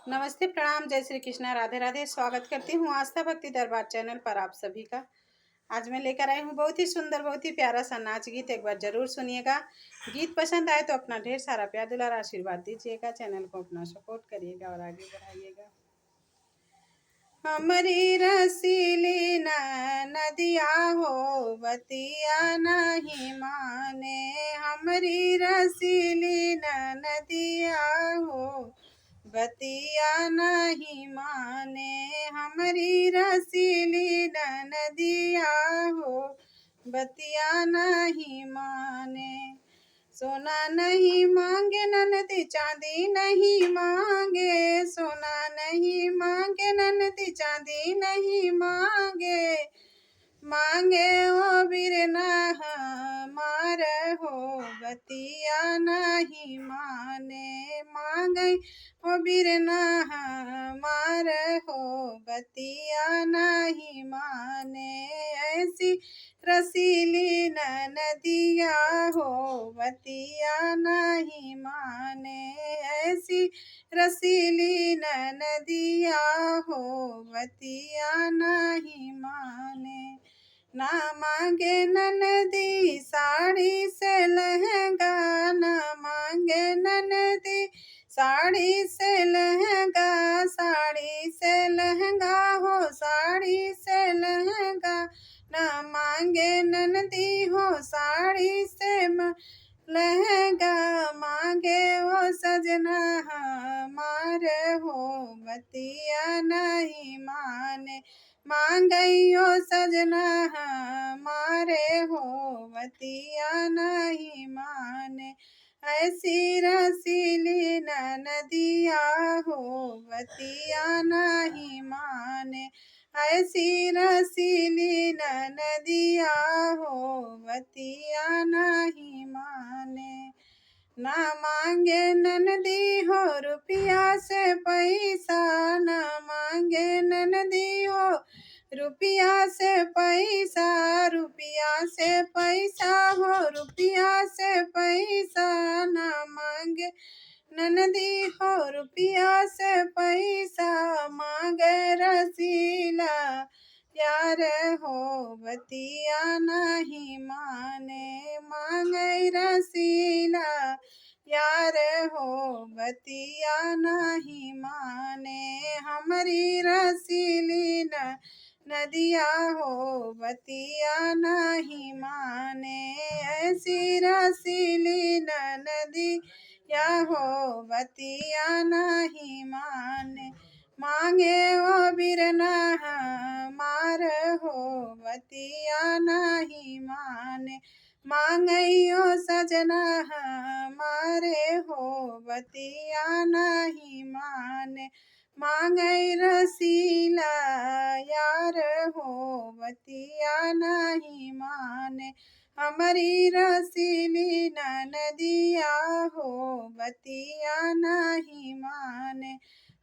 नमस्ते, प्रणाम, जय श्री कृष्णा, राधे राधे। स्वागत करती हूँ आस्था भक्ति दरबार चैनल पर आप सभी का। आज मैं लेकर आई हूँ बहुत ही सुंदर, बहुत ही प्यारा सा नाच गीत। एक बार जरूर सुनिएगा। गीत पसंद आए तो अपना ढेर सारा प्यार दुलार आशीर्वाद दीजिएगा। चैनल को अपना सपोर्ट करिएगा और आगे बढ़ाइएगा। हमारी रसीली नदिया हो बतिया नहीं माने, हमारी रसीली नदिया हो बतिया नहीं माने, हमारी रसीली नदिया हो बतिया नहीं माने। सोना नहीं मांगे ननदी चांदी नहीं मांगे, सोना नहीं मांगे ननदी चांदी नहीं मांगे, मांगे ओ बिरना हमार हो बतिया नहीं माने, मांगे ओ बिरना हमार हो बतिया नहीं माने। ऐसी रसीली नदिया हो बतिया नहीं माने, ऐसी रसीली नदिया हो बतिया नहीं माने। ना मांगे ननदी साड़ी से लहंगा, ना मांगे ननदी साड़ी से लहंगा, साड़ी से लहंगा हो साड़ी से लहंगा, ना मांगे ननदी हो साड़ी से लहंगा, मांगे वो सजना हमारे हो बतिया नहीं माने, मांगइयो सजना हमारे हो बतिया नहीं माने। ऐसी रसीली नदिया हो बतिया नहीं माने, ऐसी रसीली नदिया हो बतिया नहीं माने। ना मांगे ननदी हो रुपया से पैसा, ना मांगे ननदी हो रुपया से पैसा, रुपया से पैसा हो रुपया से पैसा, ना मांगे ननदी हो रुपया से पैसा, मांगे रसीला यार हो बतिया नहीं माने, मांगे रसीला यार हो बतिया नहीं माने। हमारी रसीली नदिया हो बतिया नहीं माने, ऐसी रसीली नदी या हो बतिया नहीं माने, मांगे ओ बिरना हमार हो बतिया नहीं माने, मांगइयो सजना हमारे हो बतिया नहीं माने, मांगई रसीला यार हो बतिया नहीं माने। हमारी रसीली नदिया हो बतिया नहीं माने,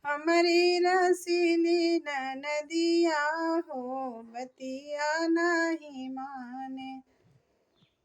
हमारी रसीली नदिया हो बतिया नहीं माने।